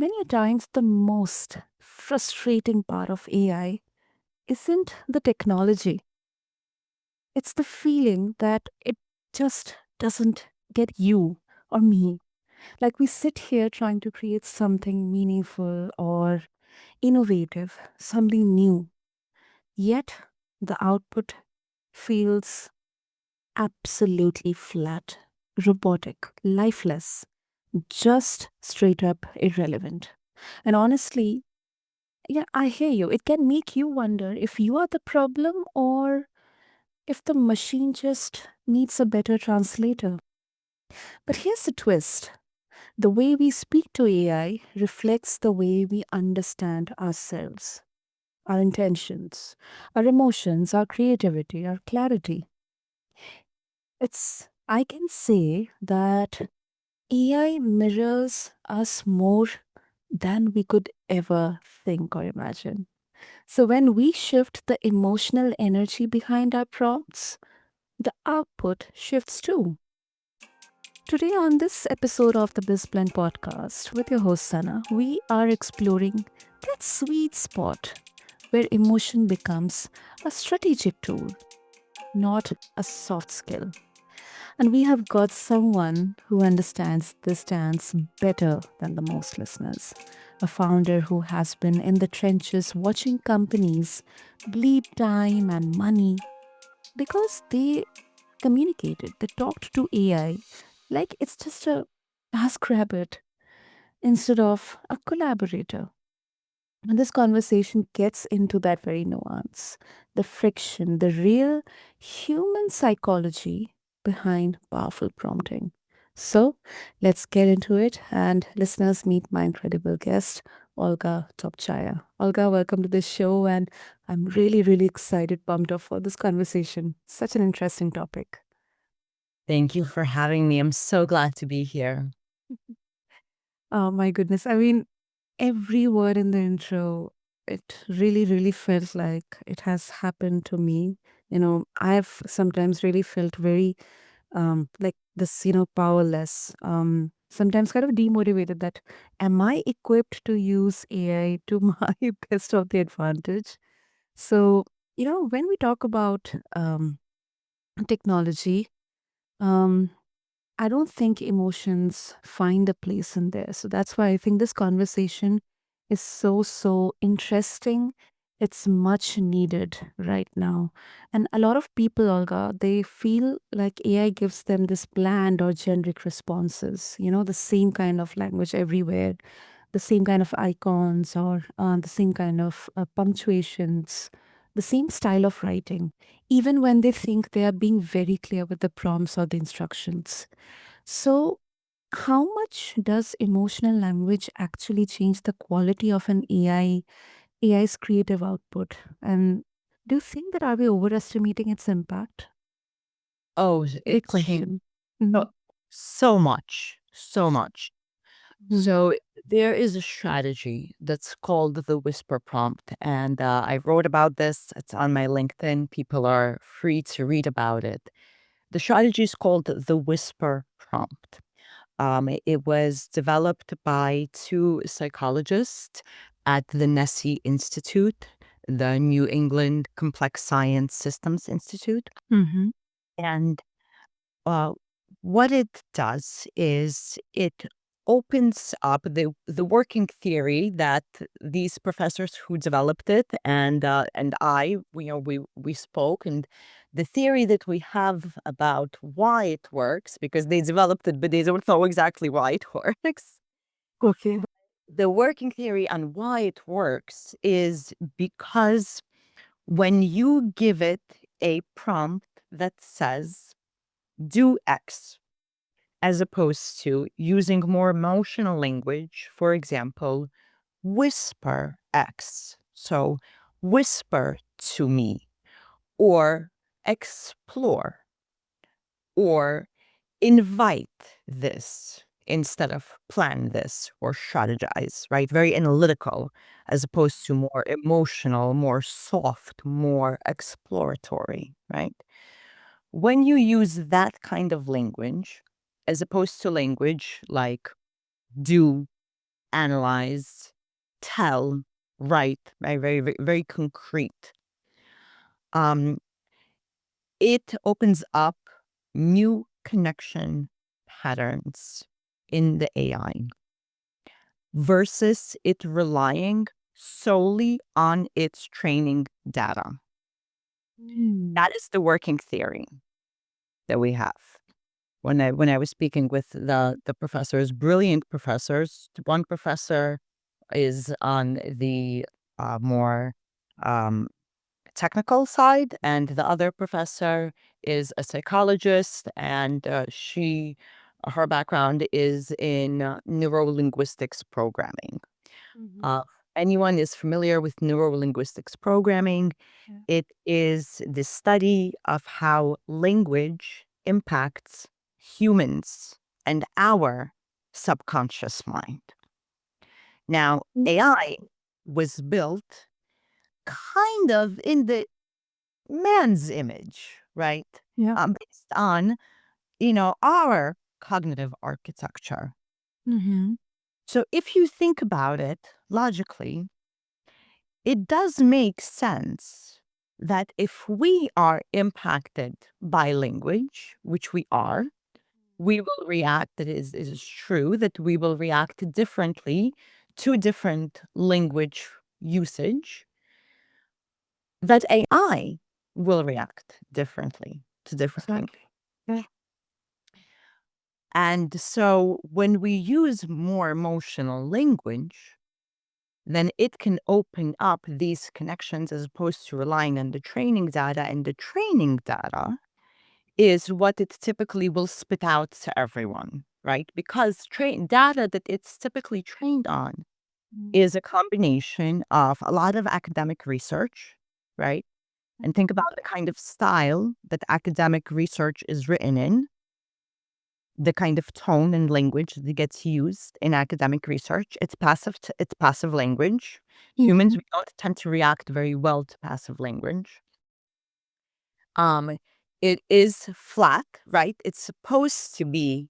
many times the most frustrating part of AI isn't the technology, it's the feeling that it just doesn't get you or me. Like we sit here trying to create something meaningful or innovative, something new, yet the output feels absolutely flat, robotic, lifeless, just straight up irrelevant. And honestly, yeah, I hear you. It can make you wonder if you are the problem or if the machine just needs a better translator. But here's the twist: the way we speak to AI reflects the way we understand ourselves, our intentions, our emotions, our creativity, our clarity. I can say that AI mirrors us more than we could ever think or imagine. So when we shift the emotional energy behind our prompts, the output shifts too. Today, on this episode of the BizBlend podcast with your host Sana, we are exploring that sweet spot where emotion becomes a strategic tool, not a soft skill. And we have got someone who understands this dance better than the most listeners. A founder who has been in the trenches watching companies bleed time and money because they communicated, they talked to AI like it's just a TaskRabbit instead of a collaborator. And this conversation gets into that very nuance, the friction, the real human psychology behind powerful prompting. So let's get into it and listeners meet my incredible guest, Olga Topchaya. Olga, welcome to the show, and I'm really, really excited, pumped up for this conversation. Such an interesting topic. Thank you for having me. I'm so glad to be here. Oh my goodness. I mean, every word in the intro, it really, really felt like it has happened to me. I've sometimes really felt very like this, powerless, sometimes kind of demotivated that am I equipped to use AI to my best of the advantage? So, when we talk about technology, um, I don't think emotions find a place in there. So that's why I think this conversation is so, so interesting. It's much needed right now. And a lot of people, Olga, they feel like AI gives them this bland or generic responses, the same kind of language everywhere, the same kind of icons or the same kind of punctuations, the same style of writing, even when they think they are being very clear with the prompts or the instructions. So, how much does emotional language actually change the quality of an AI's creative output? And do you think that are we overestimating its impact? Oh, Big it changed question. Mhm. so much, so much. Mhm. So there is a strategy that's called the whisper prompt, and I wrote about this. It's on my LinkedIn. People are free to read about it. The strategy is called the whisper prompt. It was developed by two psychologists at the Nessie Institute, the New England Complex Science Systems Institute. Mhm. And uh, what it does is it opens up the working theory that these professors who developed it and I, we spoke, and the theory that we have about why it works, because they developed it but they don't know exactly why it works. Okay. The working theory on why it works is because when you give it a prompt that says do X, as opposed to using more emotional language, for example, whisper X. So, whisper to me, or explore, or invite this instead of plan this or strategize, right? Very analytical, as opposed to more emotional, more soft, more exploratory, right? When you use that kind of language, as opposed to language like do, analyze, tell, write, very, very, very, very concrete. Um, it opens up new connection patterns in the AI versus it relying solely on its training data. Mm. That is the working theory that we have. When I was speaking with the professors, brilliant professors, one professor is on the more um, technical side, and the other professor is a psychologist, and her background is in neurolinguistics programming. Mhm. Uh, anyone is familiar with neurolinguistics programming? Yeah. It is the study of how language impacts humans and our subconscious mind. Now, Mm. AI was built kind of in the man's image, right? Yeah. Based on, our cognitive architecture. Mhm. So if you think about it logically, it does make sense that if we are impacted by language, which we are, we will react, that is true, that we will react differently to different language usage, that AI will react differently to different language. Exactly. Yeah. And so when we use more emotional language, then it can open up these connections as opposed to relying on the training data. And the training data is what it typically will spit out to everyone, right? Because data that it's typically trained on Mm. is a combination of a lot of academic research, right? And think Mhm. about the kind of style that academic research is written in, the kind of tone and language that gets used in academic research. It's it's passive language. Humans, Mhm. we don't tend to react very well to passive language. Um, it is flat, right? It's supposed to be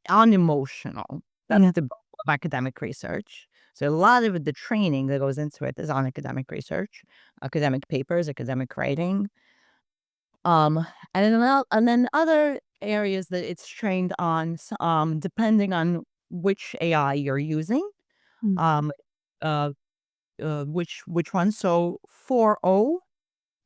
unemotional. That's Yeah. the goal of academic research. So a lot of the training that goes into it is on academic research, academic papers, academic writing. Um, and then other areas that it's trained on, depending on which AI you're using, Mm. um, uh, which one. So 4.0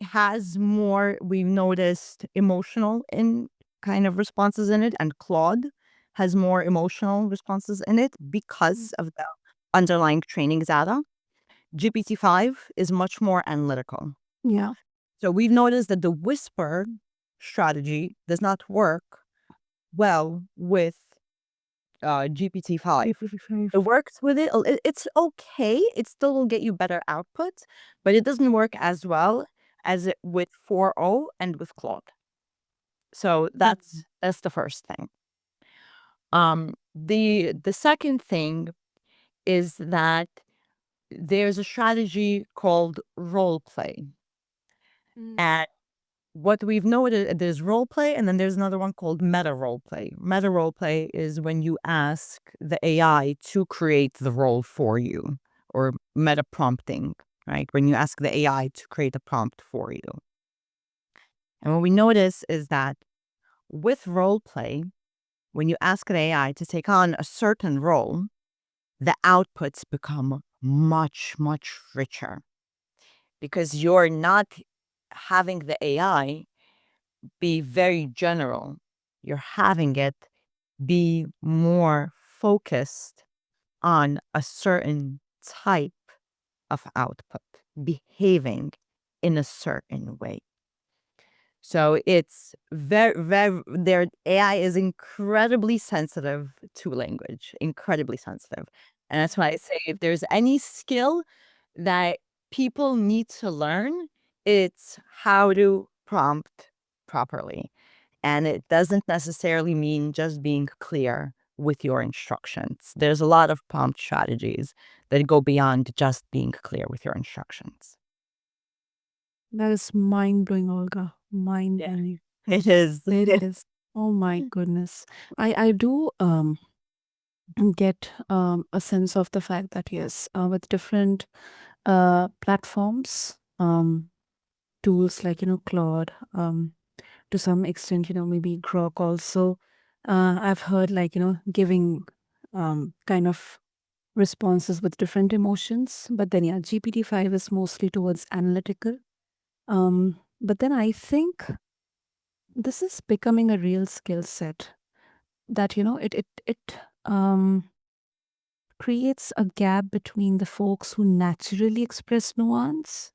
has more, we've noticed, emotional in kind of responses in it, and Claude has more emotional responses in it because of the underlying training data. GPT-5 is much more analytical. Yeah. So we've noticed that the whisper strategy does not work well with GPT-5. It 55. works with it. It's okay. It still will get you better output, but it doesn't work as well as it with 4.0 and with Claude. So Mhm. that's the first thing. The second thing is that there's a strategy called role play. Mm. And what we've noted, there's role play, and then there's another one called meta role play. Meta role play is when you ask the AI to create the role for you, or meta prompting, right? When you ask the AI to create a prompt for you. And what we notice is that with role play, when you ask the AI to take on a certain role, the outputs become much, much richer because you're not having the AI be very general. You're having it be more focused on a certain type of output, behaving in a certain way. So it's very, very, their AI is incredibly sensitive to language, incredibly sensitive. And that's why I say if there's any skill that people need to learn, it's how to prompt properly. And it doesn't necessarily mean just being clear with your instructions. There's a lot of prompt strategies that go beyond just being clear with your instructions. That is mind blowing, Olga. Mind Yeah, blowing. it is. It is. Oh my goodness. I do get a sense of the fact that yes, with different platforms, tools like Claude, to some extent, maybe Grok also. I've heard like giving kind of responses with different emotions, but then yeah, GPT-5 is mostly towards analytical. But then I think this is becoming a real skill set that it creates a gap between the folks who naturally express nuance,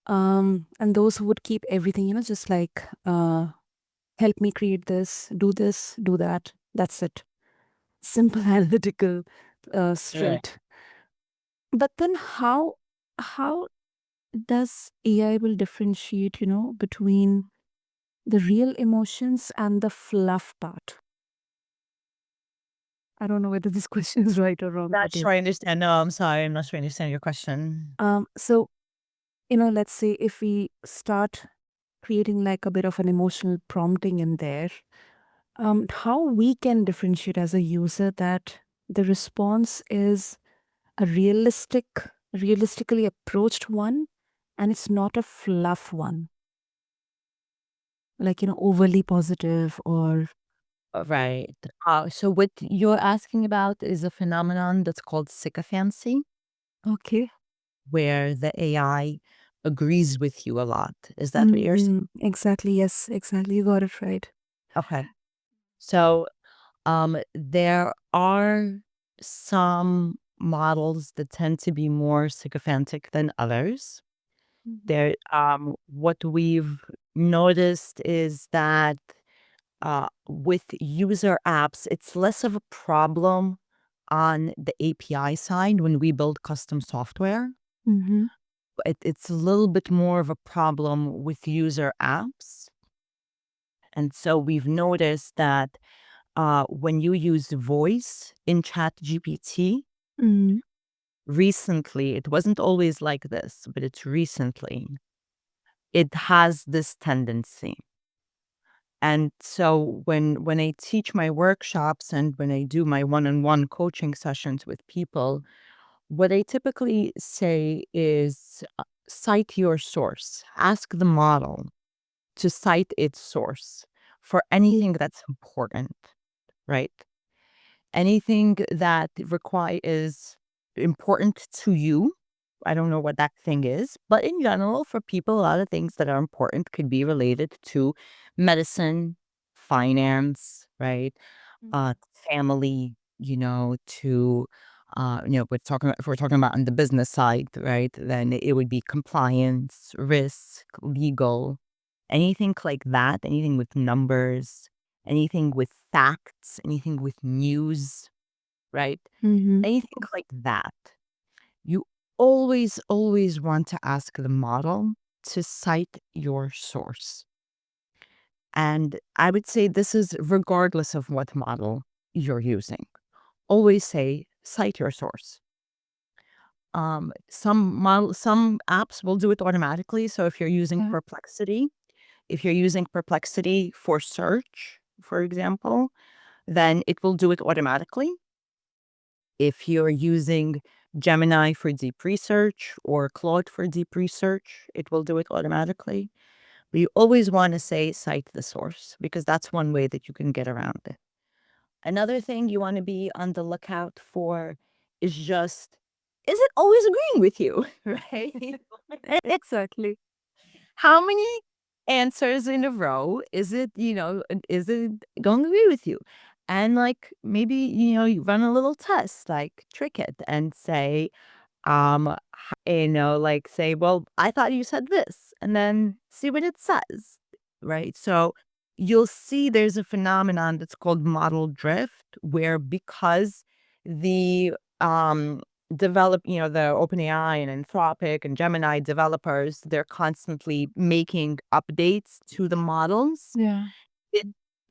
and those who would keep everything, just like help me create this, do that. That's it. Simple analytical, Right. straight. But then how does AI will differentiate, between the real emotions and the fluff part? I don't know whether this question is right or wrong, Not but yes. sure I understand. No, I'm sorry. I'm not sure I understand your question. So let's say if we start creating like a bit of an emotional prompting in there, how we can differentiate as a user that the response is a realistically approached one, and it's not a fluff one, like overly positive or Right. So what you're asking about is a phenomenon that's called sycophancy, okay. where the AI agrees with you a lot. Is that what you're saying? Exactly. Yes, exactly. You got it right. Okay. So there are some models that tend to be more sycophantic than others. Mhm. There, what we've noticed is that with user apps, it's less of a problem on the API side when we build custom software. Mhm. It's a little bit more of a problem with user apps. And so we've noticed that when you use voice in ChatGPT, Mhm. recently, it wasn't always like this, but it's recently, it has this tendency. And so when I teach my workshops and when I do my one-on-one coaching sessions with people, what I typically say is cite your source. Ask the model to cite its source for anything that's important, right? Anything that is important to you. I don't know what that thing is, but in general, for people, a lot of things that are important could be related to medicine, finance, right? Family, to if we're talking about on the business side, right? Then it would be compliance, risk, legal, anything like that, anything with numbers, anything with facts, anything with news, right? Mhm. Anything like that. You always, always want to ask the model to cite your source. And I would say this is regardless of what model you're using. Always say, cite your source. Some apps will do it automatically. So if you're using Okay. Perplexity, if you're using Perplexity for search, for example, then it will do it automatically. If you're using Gemini for deep research or Claude for deep research, it will do it automatically. But you always want to say cite the source because that's one way that you can get around it. Another thing you want to be on the lookout for is just, is it always agreeing with you? Right? Exactly. How many answers in a row is it going to agree with you? And like maybe, you run a little test, like trick it and say, like say, well, I thought you said this, and then see what it says. Right. So you'll see there's a phenomenon that's called model drift, where because the the OpenAI and Anthropic and Gemini developers, they're constantly making updates to the models. Yeah. It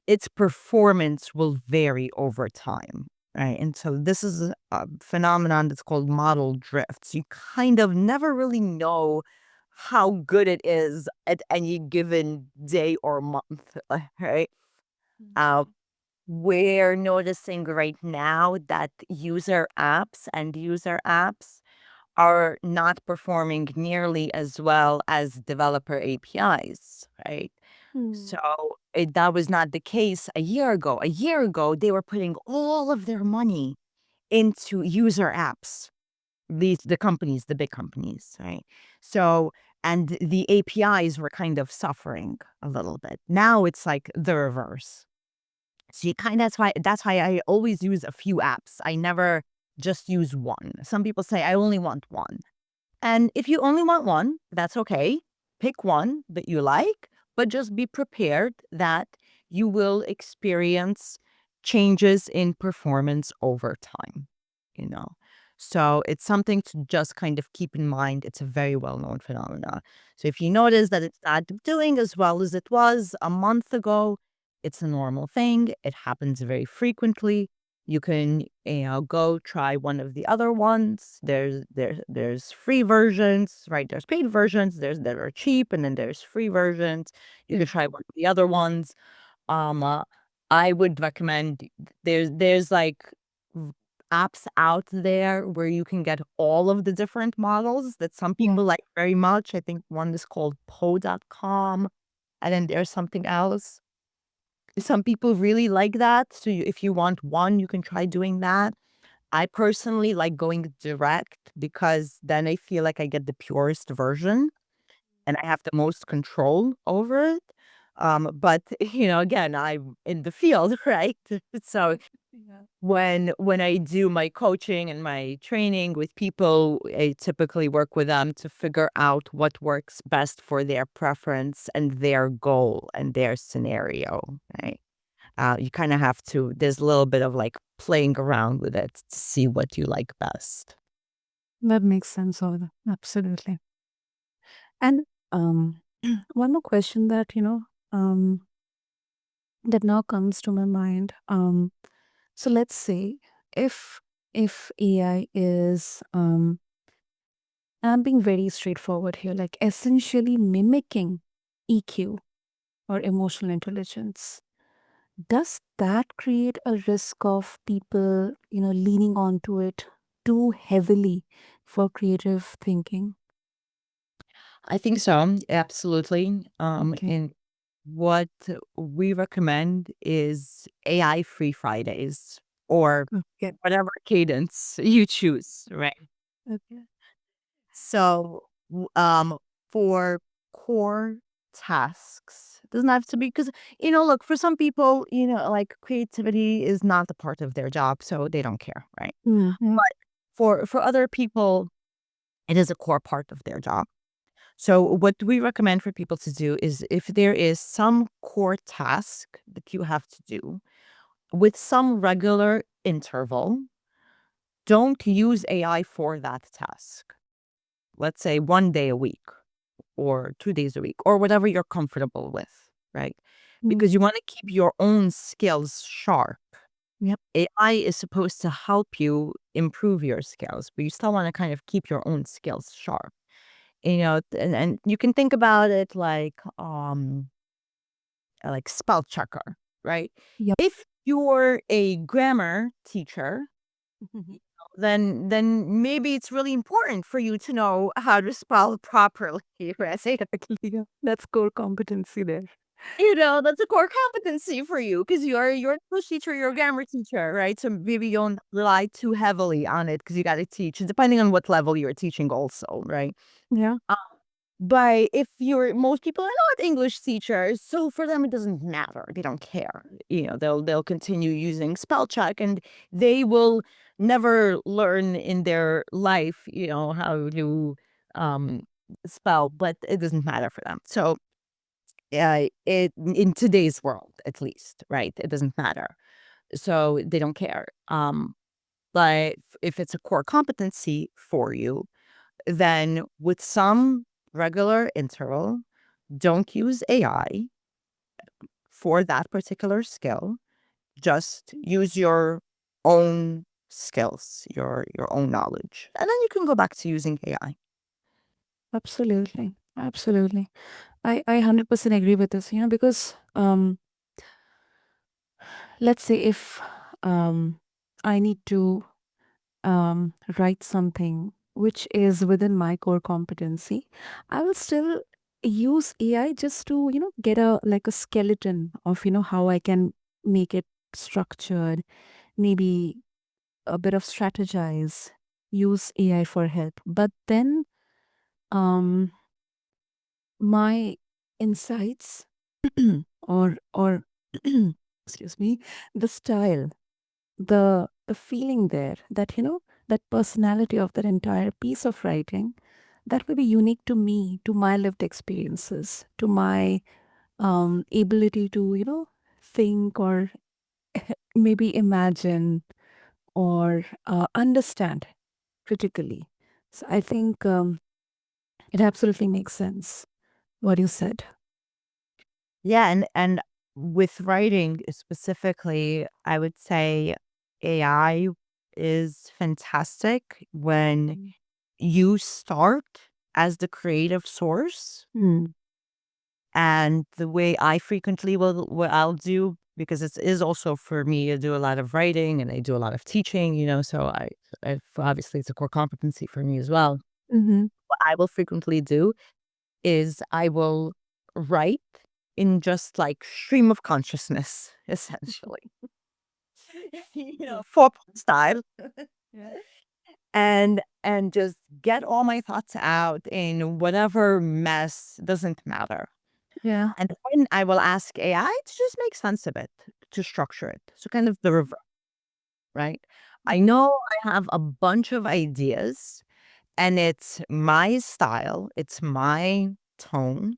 its performance will vary over time, right? And so this is a phenomenon that's called model drift. So you kind of never really know how good it is at any given day or month, right? Uh, Mhm. We're noticing right now that user apps are not performing nearly as well as developer APIs, right? Hmm. So that was not the case a year ago. A year ago, they were putting all of their money into user apps. The companies, the big companies, right? So, and the APIs were kind of suffering a little bit. Now it's like the reverse. So you kind of that's why I always use a few apps. I never just use one. Some people say I only want one. And if you only want one, that's okay. Pick one that you like, but just be prepared that you will experience changes in performance over time, you know. So it's something to just kind of keep in mind. It's a very well-known phenomenon. So if you notice that it's not doing as well as it was a month ago, it's a normal thing. It happens very frequently. You can, go try one of the other ones. There's free versions, right? There's paid versions. There's that are cheap, and then there's free versions. You Yeah. could try one of the other ones. Um, uh, I would recommend there's like v- apps out there where you can get all of the different models that some Yeah. people like very much. I think one is called Poe.com, and then there's something else. Some people really like that. So if you want one, you can try doing that. I personally like going direct because then I feel like I get the purest version and I have the most control over it. But again, I'm in the field, right? So Yeah. when I do my coaching and my training with people, I typically work with them to figure out what works best for their preference and their goal and their scenario, right? You kind of have to, there's a little bit of like playing around with it to see what you like best. That makes sense, Olga. Absolutely. And one more question that, that now comes to my mind. So let's say if AI is and I'm being very straightforward here, like essentially mimicking EQ or emotional intelligence, does that create a risk of people, leaning onto it too heavily for creative thinking? I think so, absolutely. Okay. And what we recommend is AI free Fridays or Okay. whatever cadence you choose, right? Okay. So, for core tasks, it doesn't have to be because, look, for some people, like creativity is not a part of their job, so they don't care, right? Mm-hmm. But for other people, it is a core part of their job. So what we recommend for people to do is if there is some core task that you have to do with some regular interval, don't use AI for that task. Let's say 1 day a week or 2 days a week or whatever you're comfortable with, right? Mm. Because you want to keep your own skills sharp. Yep. AI is supposed to help you improve your skills, but you still want to kind of keep your own skills sharp. And you can think about it like spell checker, right? Yep. If you're a grammar teacher, then maybe it's really important for you to know how to spell properly, right? Exactly. Yeah. That's core competency there. That's a core competency for you because you're an English teacher, you're a grammar teacher, right? So maybe you don't rely too heavily on it because you got to teach, depending on what level you're teaching, also, right? Yeah. But if you're most people are not English teachers, so for them it doesn't matter. They don't care. They'll continue using spell check and they will never learn in their life, how to um spell, but it doesn't matter for them. So it in today's world at least, right? It doesn't matter. So they don't care. But if it's a core competency for you, then with some regular interval, don't use AI for that particular skill. Just use your own skills, your own knowledge. And then you can go back to using AI. Absolutely. Absolutely. I 100% agree with this, because let's say if I need to write something which is within my core competency, I will still use AI just to, get a like a skeleton of, how I can make it structured, maybe a bit of strategize, use AI for help. But then um my insights or excuse me, the style, the feeling there, that that personality of that entire piece of writing, that will be unique to me, to my lived experiences, to my ability to think, or maybe imagine, or understand critically. So I think it absolutely makes sense what you said. Yeah, and with writing specifically, I would say AI is fantastic when Mm. you start as the creative source. Hmm. And the way I frequently will what I'll do, because it is also for me, I do a lot of writing and I do a lot of teaching, so I obviously it's a core competency for me as well. Mm-hmm. What I will frequently do is I will write in just like stream of consciousness, essentially, for style, Yeah. and just get all my thoughts out in whatever mess, doesn't matter. Yeah. And then I will ask AI to just make sense of it, to structure it. So kind of the reverse, right? I know I have a bunch of ideas and it's my style, it's my tone,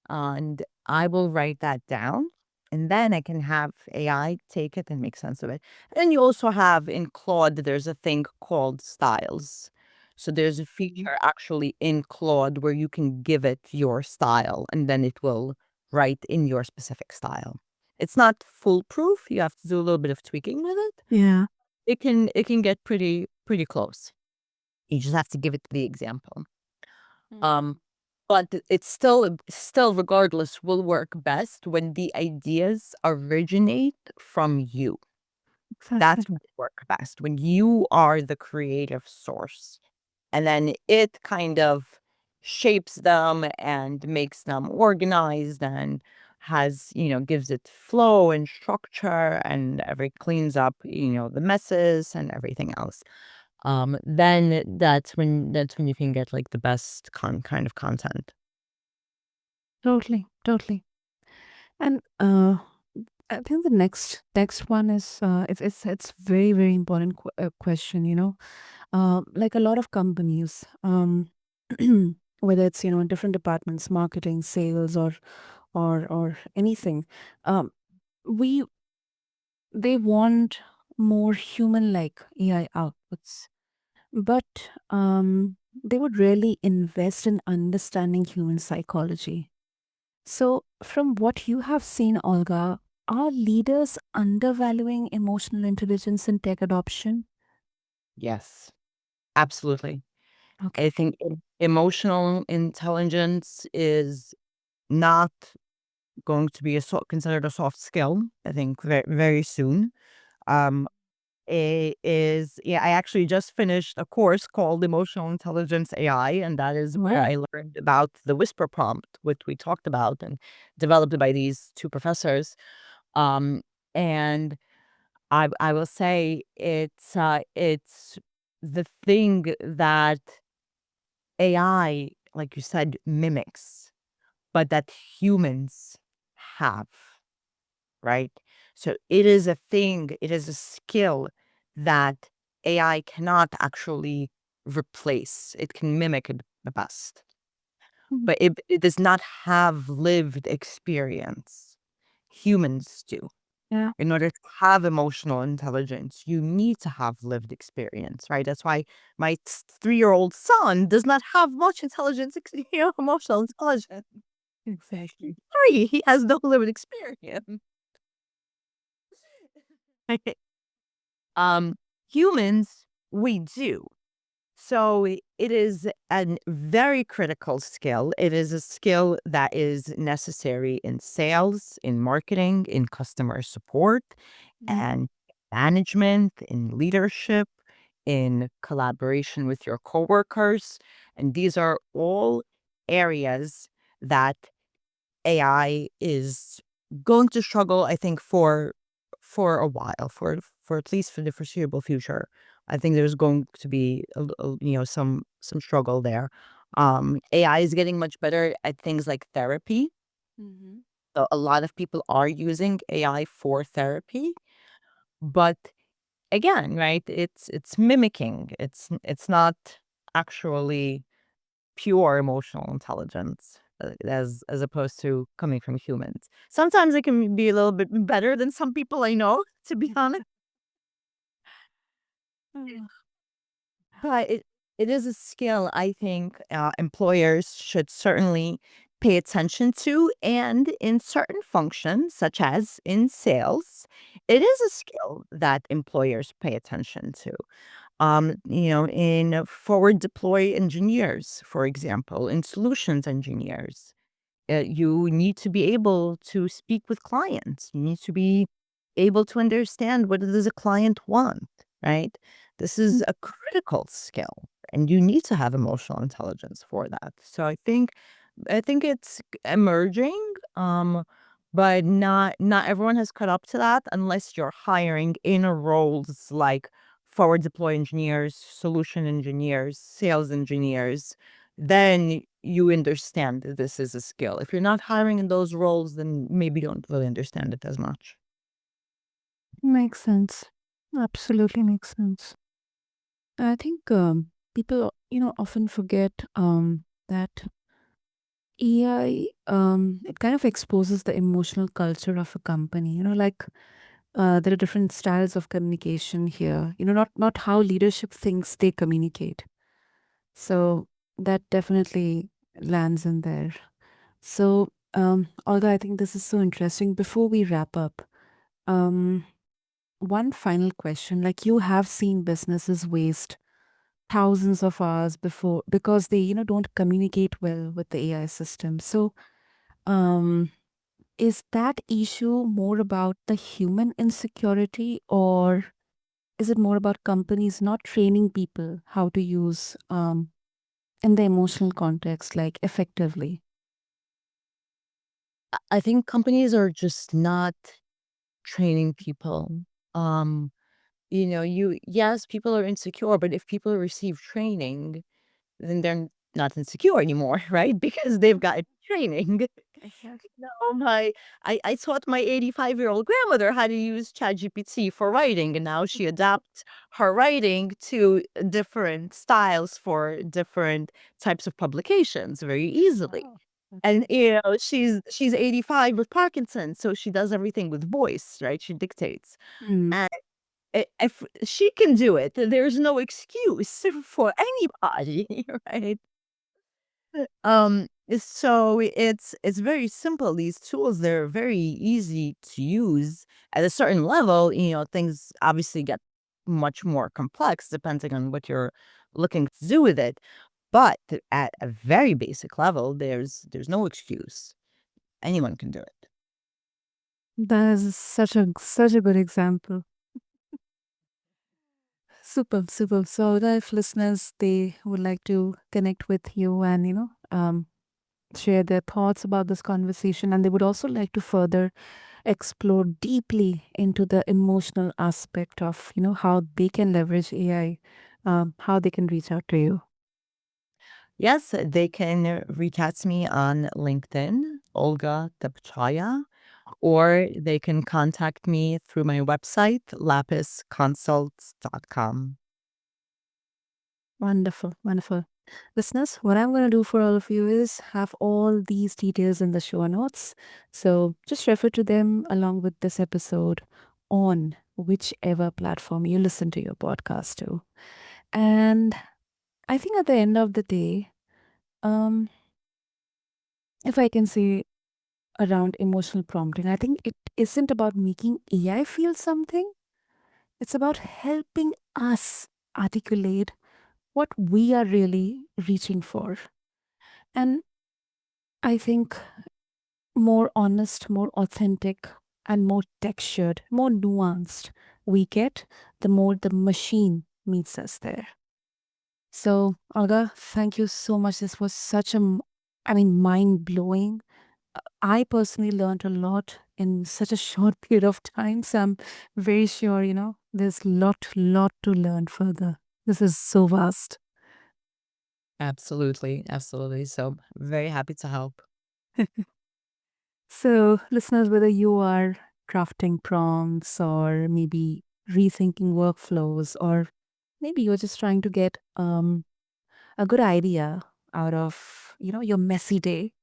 and I will write that down. And then I can have AI take it and make sense of it. And you also have in Claude, there's a thing called styles. So there's a feature actually in Claude where you can give it your style and then it will write in your specific style. It's not foolproof. You have to do a little bit of tweaking with it. Yeah. It can get pretty close. You just have to give it the example. Um, but it's still regardless will work best when the ideas originate from you. Exactly. That's what work best when you are the creative source. And then it kind of shapes them and makes them organized and has, gives it flow and structure and every cleans up, the messes and everything else. Then that's when you can get like the best kind of content. Totally. Totally. And I think the next one is it's very very important question. Like a lot of companies, whether it's in different departments, marketing, sales, or anything, um, we they want more human like AI outputs, but they would really invest in understanding human psychology. So, from what you have seen, Olga, are leaders undervaluing emotional intelligence in tech adoption? Yes, absolutely. I Okay. think emotional intelligence is not going to be considered a soft skill. I think very soon. Um, it is yeah. I actually just finished a course called Emotional Intelligence AI, and that is where Wow. I learned about the whisper prompt, which we talked about, and developed by these two professors. Um, and I will say it's the thing that AI, like you said, mimics, but that humans have, right? So it is a thing, it is a skill that AI cannot actually replace. It can mimic it the best, Mhm. but it does not have lived experience. Humans do. Yeah. In order to have emotional intelligence, you need to have lived experience, right? That's why my 3-year-old son does not have much intelligence, emotional intelligence. Exactly. Sorry, he has no lived experience. um, Humans, we do. So it is a very critical skill. It is a skill that is necessary in sales, in marketing, in customer support, Mhm. and management, in leadership, in collaboration with your coworkers. And these are all areas that AI is going to struggle, I think, for a while, for at least for the foreseeable future. I think there's going to be some struggle there. AI is getting much better at things like therapy. Mhm. So a lot of people are using AI for therapy, but again, right? It's mimicking. It's not actually pure emotional intelligence, as opposed to coming from humans. Sometimes it can be a little bit better than some people I know, to be honest. Mm. But it is a skill I think employers should certainly pay attention to, and in certain functions, such as in sales, it is a skill that employers pay attention to. In forward deploy engineers, for example, in solutions engineers, you need to be able to speak with clients. You need to be able to understand what does a client want, right? This is a critical skill, and you need to have emotional intelligence for that. So I think it's emerging, but not everyone has caught up to that unless you're hiring in roles like forward deploy engineers, solution engineers, sales engineers. Then you understand that this is a skill. If you're not hiring in those roles, then maybe you don't really understand it as much. Makes sense. Absolutely makes sense. I think people, often forget that AI, it kind of exposes the emotional culture of a company. Like there are different styles of communication here. Not how leadership thinks they communicate. So that definitely lands in there. So, Olga, I think this is so interesting. Before we wrap up, um, one final question. Like you have seen businesses waste thousands of hours before because they, don't communicate well with the AI system. So, um, is that issue more about the human insecurity, or is it more about companies not training people how to use in the emotional context, like effectively? I think companies are just not training people. Um, yes, people are insecure, but if people receive training, then they're not insecure anymore, right? Because they've got training. Exactly. No, I taught my 85-year-old grandmother how to use ChatGPT for writing, and now she adapts her writing to different styles for different types of publications very easily. Wow. That's And it. she's 85 with Parkinson's, so she does everything with voice, right? She dictates. Mm. And if she can do it, then there's no excuse for anybody, right? So it's very simple. These tools, they're very easy to use. At a certain level, things obviously get much more complex depending on what you're looking to do with it. But at a very basic level, there's no excuse. Anyone can do it. That is such a good example. Super, super. So that if listeners they would like to connect with you and share their thoughts about this conversation, and they would also like to further explore deeply into the emotional aspect of how they can leverage AI, how they can reach out to you. Yes, they can reach out to me on LinkedIn, Olga Topchaya, or they can contact me through my website, lapisconsults.com. Wonderful, wonderful. Listeners, what I'm going to do for all of you is have all these details in the show notes. So just refer to them along with this episode on whichever platform you listen to your podcast to. And I think at the end of the day, um, if I can say around emotional prompting, I think it isn't about making AI feel something, it's about helping us articulate what we are really reaching for. And I think more honest, more authentic, and more textured, more nuanced we get, the more the machine meets us there. So, Olga, thank you so much. This was such mind blowing. I personally learned a lot in such a short period of time. So, I'm very sure, there's lot to learn further. This is so vast. Absolutely. Absolutely. So very happy to help. So, listeners, whether you are crafting prompts or maybe rethinking workflows, or maybe you're just trying to get a good idea out of your messy day,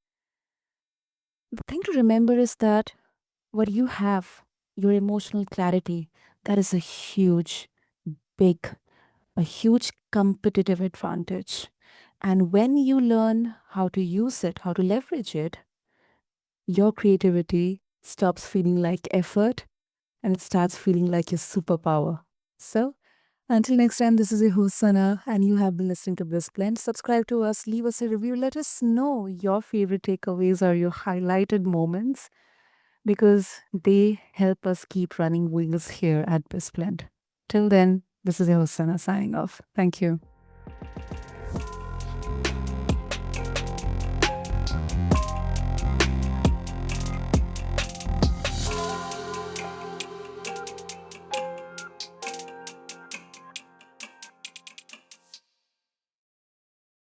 the thing to remember is that what you have, your emotional clarity, that is big, a huge competitive advantage. And when you learn how to use it, how to leverage it, your creativity stops feeling like effort and it starts feeling like your superpower. So, until next time, this is your host Sana, and you have been listening to BizBlend. Subscribe to us, leave us a review, let us know your favorite takeaways or your highlighted moments because they help us keep running wheels here at BizBlend. Till then, this is your host Sana signing off. Thank you.